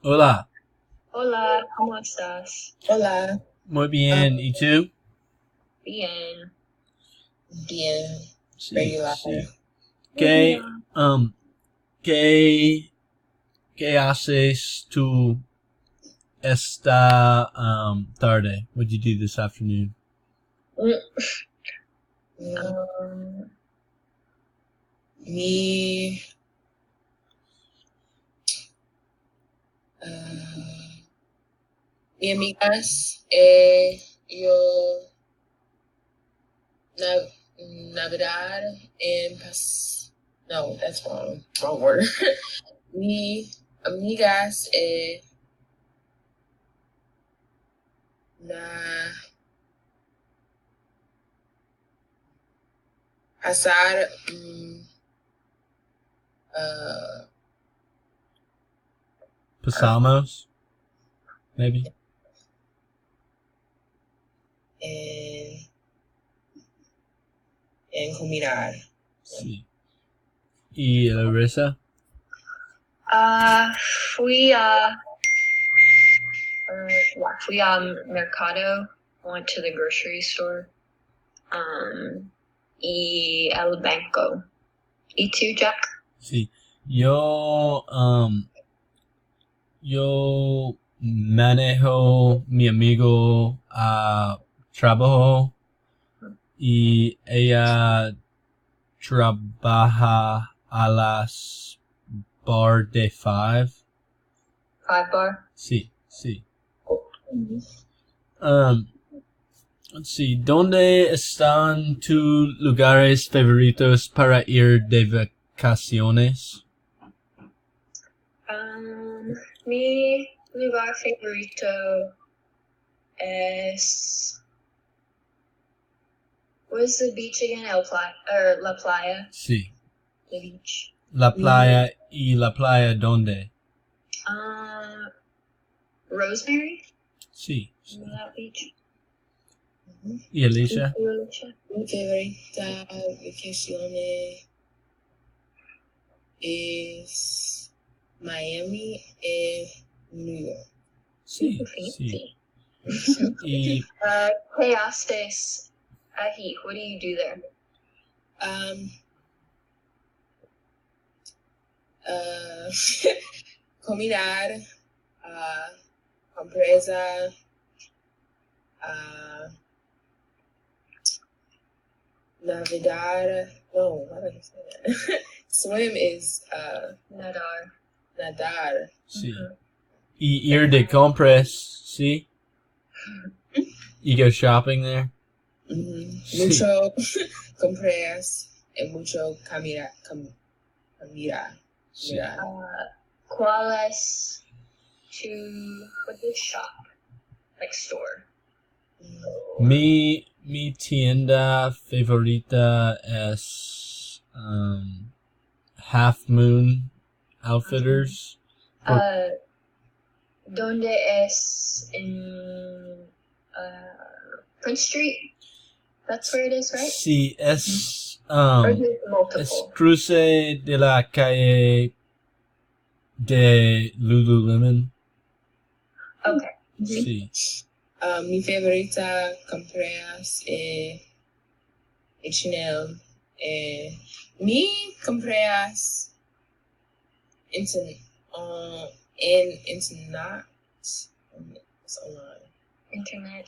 Hola, Hola, ¿cómo estás? Hola, muy um, bien. ¿Y tú? Bien. bien, Sí, regular. sí. ¿Qué, Regular. um, qué, qué haces tú esta tarde? What did you do this afternoon? Mm, Um, Mi, uh, mi amigas, yo nav navegar en no, that's wrong word. Mi amigas, na pasar, uh, Pasamos, maybe? en, en combinar. Sí. ¿Y Larissa? uh, fui fui Mercado. Went to the grocery store. Y el banco. ¿Y tú, Jack? Sí. Yo manejo mi amigo a trabajo y ella trabaja a las bar de five. 5 bar. Sí, sí. Mhm. Um, let's see, ¿dónde están tus lugares favoritos para ir de vacaciones? Mi lugar favorito es. What is the beach again? La Playa. Sí, The beach. la playa y la playa ¿dónde? Uh, Rosemary. Sí, You sí. know that beach? ¿Y Alicia? Mi favorita vacación es Miami and New York. Sí, sí. Fancy. Y ¿Qué haces ahí? What do you do there? Um, uh, combinar, compresa, uh, navidad. No, why did I say that? Swim is Nadar. nadar. sí. Y ir de compras, sí. You go shopping there? Sí. Mucho compras and mucho camira. Sí. ¿Cuáles what is shop? Like store. Mi tienda favorita es Half Moon Outfitters. ¿Dónde es in Prince Street? That's where it is, right? Sí, es Or is it es multiple? cruce de la calle de Lululemon. Okay. Sí. Mi favorita compras H&M. Mi compras internet. It's online. Internet.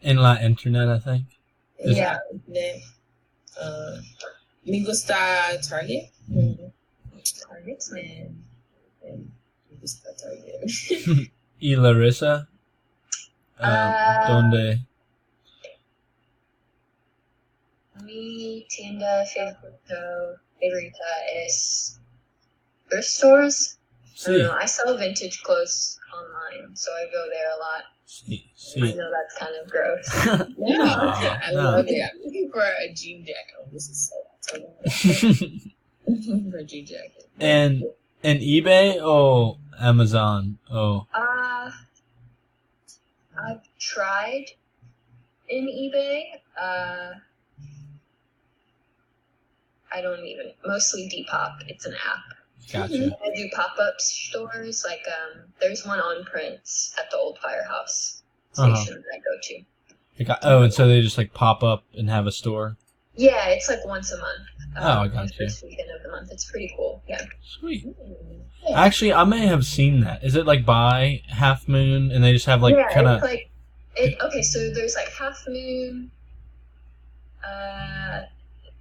En la internet, I think. Yeah. Internet. Me gusta Target. Targets, man. Me gusta Target. Y Larissa, ¿dónde? Mi tienda favorita es thrift stores. I don't Sí, know. I sell vintage clothes online, so I go there a lot. sí, I sí. know that's kind of gross. Yeah, I No. love it. I'm looking for a jean jacket. Oh, this is so for a jean jacket. en eBay o Amazon o I've tried in eBay. I don't even mostly Depop. It's an app. Gotcha. I do pop-up stores. Like, there's one on Prince at the old firehouse station that I go to. And so they just like pop up and have a store. Yeah, it's like once a month. I got the first weekend of the month. It's pretty cool. Yeah. Sweet. Yeah. Actually, I may have seen that. Is it like by Half Moon and they just have like kind of? It's like okay. So there's like Half Moon,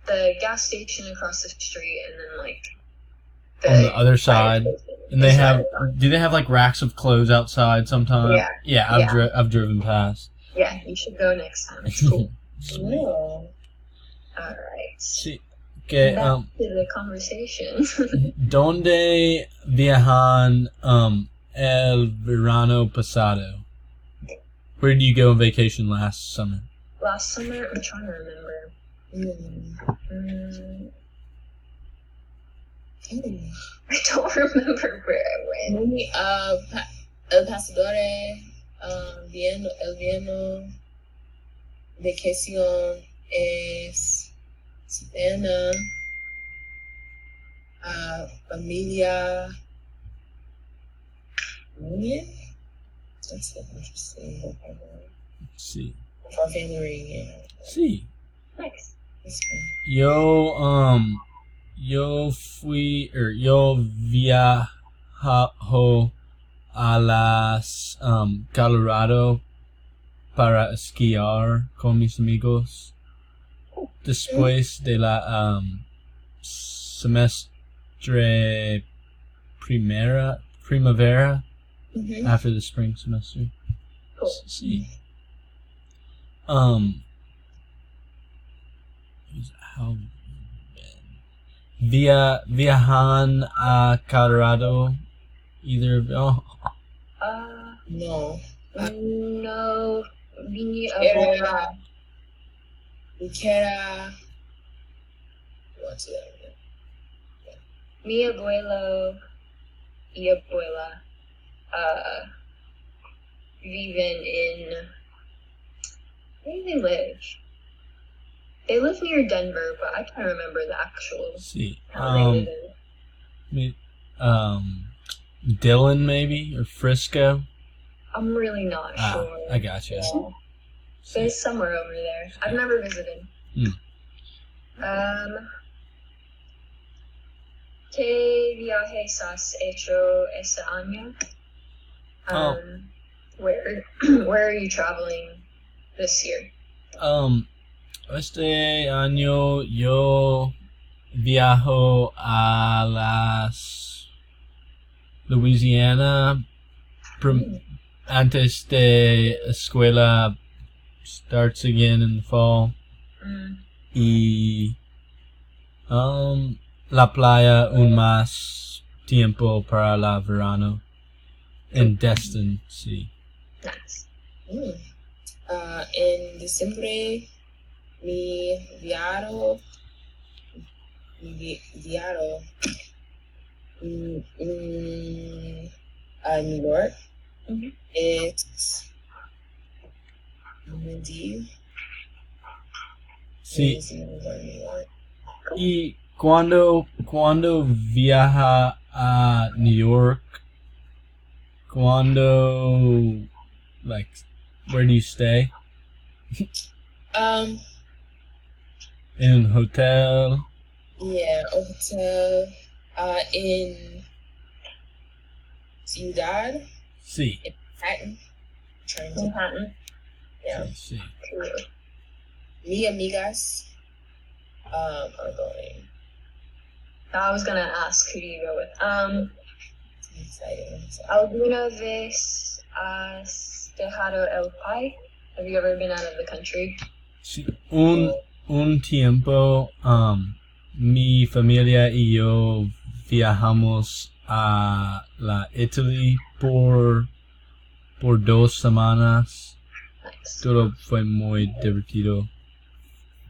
the gas station across the street, and then like on the other side. And they have. Exactly. Do they have like racks of clothes outside sometimes? Yeah. Yeah, I've driven past. Yeah, you should go next time. It's cool. Sweet. Yeah. All right. Sí. Que, Back to the conversation. ¿Dónde viajan el verano pasado? Where did you go on vacation last summer? Last summer, I'm trying to remember. I don't remember where I went. Maybe El Pasador, El Vieno, Vacación es Savannah, Familia Reunion. That's an interesting vocabulary. Sí. For family reunion. Sí. Nice. That's fun. Yo viajo a las Colorado para esquiar con mis amigos después de la semestre primavera Mm-hmm. after the spring semester. Cool. Sí. How viajan a Colorado either of y'all? No. No. Mi Era- abuela. Viquera. What's that? Mi abuelo y abuela viven in. Where do they live? They live near Denver, but I can't remember the actual See, town they live in. Dillon maybe or Frisco. I'm really not sure. I gotcha. Yeah. But it's somewhere over there. I've never visited. ¿Qué viajes has hecho este año? Where are you traveling this year? Este año yo viajo a las Louisiana antes de escuela starts again in the fall. Y la playa un más tiempo para la verano en Destin, sí. Nice. En diciembre mi viajo a New York. It's New Sí. York. Y cuando viaja a New York, like, where do you stay? In a hotel? Yeah, a hotel in Ciudad, Sí. Manhattan. Trying to, Manhattan. yeah. Sí. Cool. Mi amigas are going. I was gonna ask, who do you go with? I'm excited. ¿Alguna vez has dejado el país? Have you ever been out of the country? Sí. Un tiempo, mi familia y yo viajamos a la Italy por 2 semanas. Nice. Todo fue muy divertido.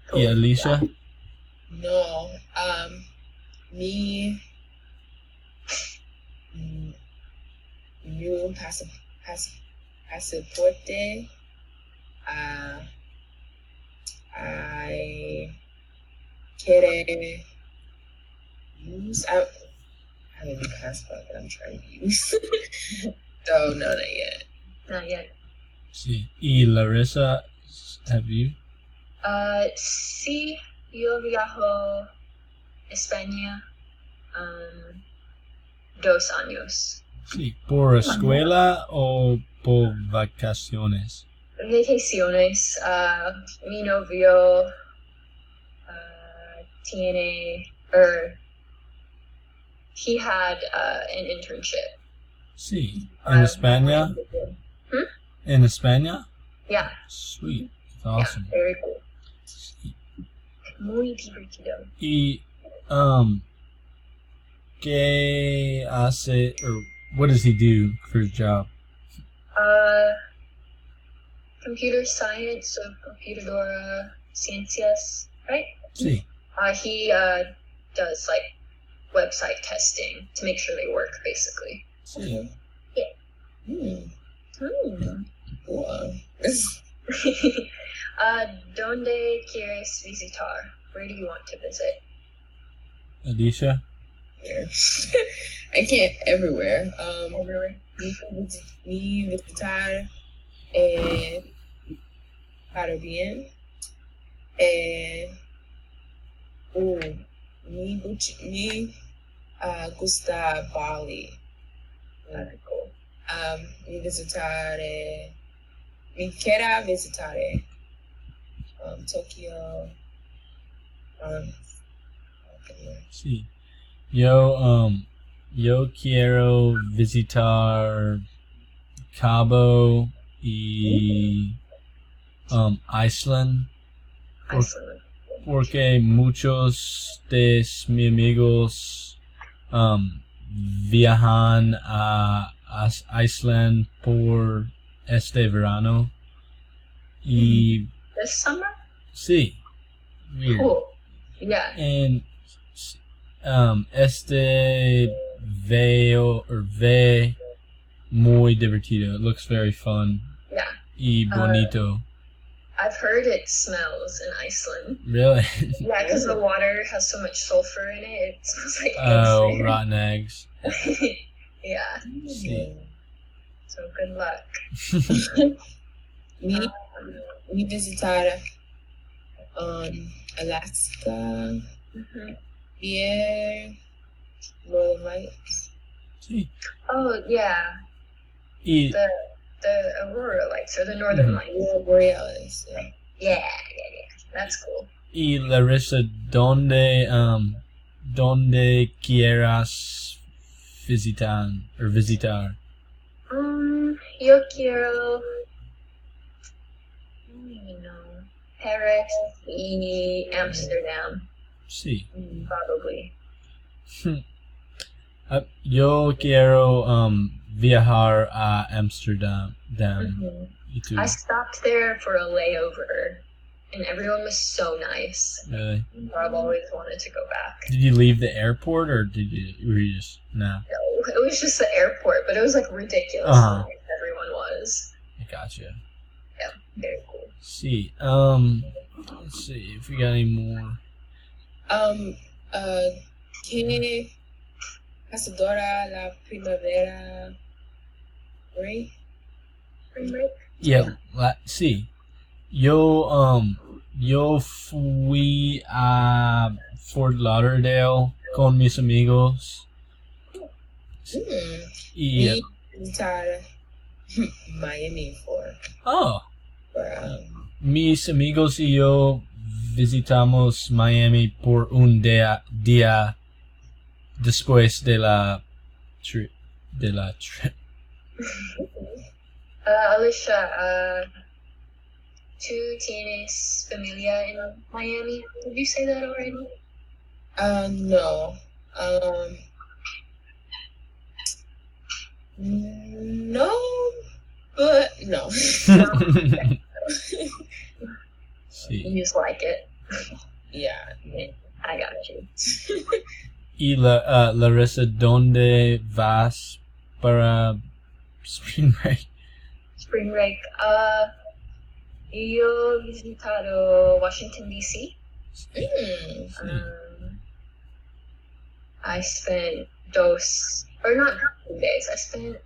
Cool. ¿Y Alicia? No, mi new pasaporte. I quiere use. I have a new passport that I'm trying to use. So, no, not yet. Not yet. Sí. Y Larissa, have you? Sí, yo viajo a España 2 años. Sí. ¿Por escuela o por vacaciones? Vacaciones. Mi novio he had an internship. Sí. ¿En España? Hmm? ¿En España? Yeah. Sweet. That's awesome. Yeah, very cool. Sí. Muy divertido. Y, ¿qué hace, or what does he do for his job? Computer science or computadora ciencias, right? Sí. He does like website testing to make sure they work, basically. Sí. Wow. ¿Dónde quieres visitar? Where do you want to visit? Alicia? Yeah. I can't everywhere. Everywhere. Mi visitar Caribbean. Mi gusta Bali. That's cool. Mi visitar mi quiera visitar Tokyo. Sí. Yo quiero visitar Cabo y Iceland Iceland. porque muchos de mis amigos viajan a Iceland por este verano y This summer? sí, weird. Cool. Yeah. And ve muy divertido. It looks very fun Yeah. y bonito. I've heard it smells in Iceland. Really? Yeah, because the water has so much sulfur in it. It smells like Oh, eggs. rotten eggs. Yeah. Sí. So good luck. Mi visitar Alaska, Mhm. Pierre, Northern Lights. Sí. Oh yeah, Y the aurora lights or the northern Mhm. lights. Yeah, Borealis. Yeah. Yeah. That's cool. y Larissa, ¿dónde quieras visitar? Yo quiero, I don't even know, Paris y Amsterdam, Sí. probably. Yo quiero viajar a Amsterdam. Mhm. ¿Y tú? I stopped there for a layover, and everyone was so nice. Really? I've always wanted to go back. Did you leave the airport or were you just no? No, it was just the airport, but it was like ridiculous. Uh-huh. How nice everyone was. I gotcha. Very cool. See, let's see if we got any more. Que Pasadora la Primavera break? Spring break? Yeah, sí. Yo fui a Fort Lauderdale con mis amigos. Y Mi visitar Miami for mis amigos y yo visitamos Miami por un día después de la trip. Alicia, tú tienes familia in Miami? Did you say that already? No. No, but no. Sí. You just like it. Yeah. I got you. Y Larissa, ¿dónde vas para spring break? Spring break. Yo he visitado Washington, D.C. I spent or not 2 days. I spent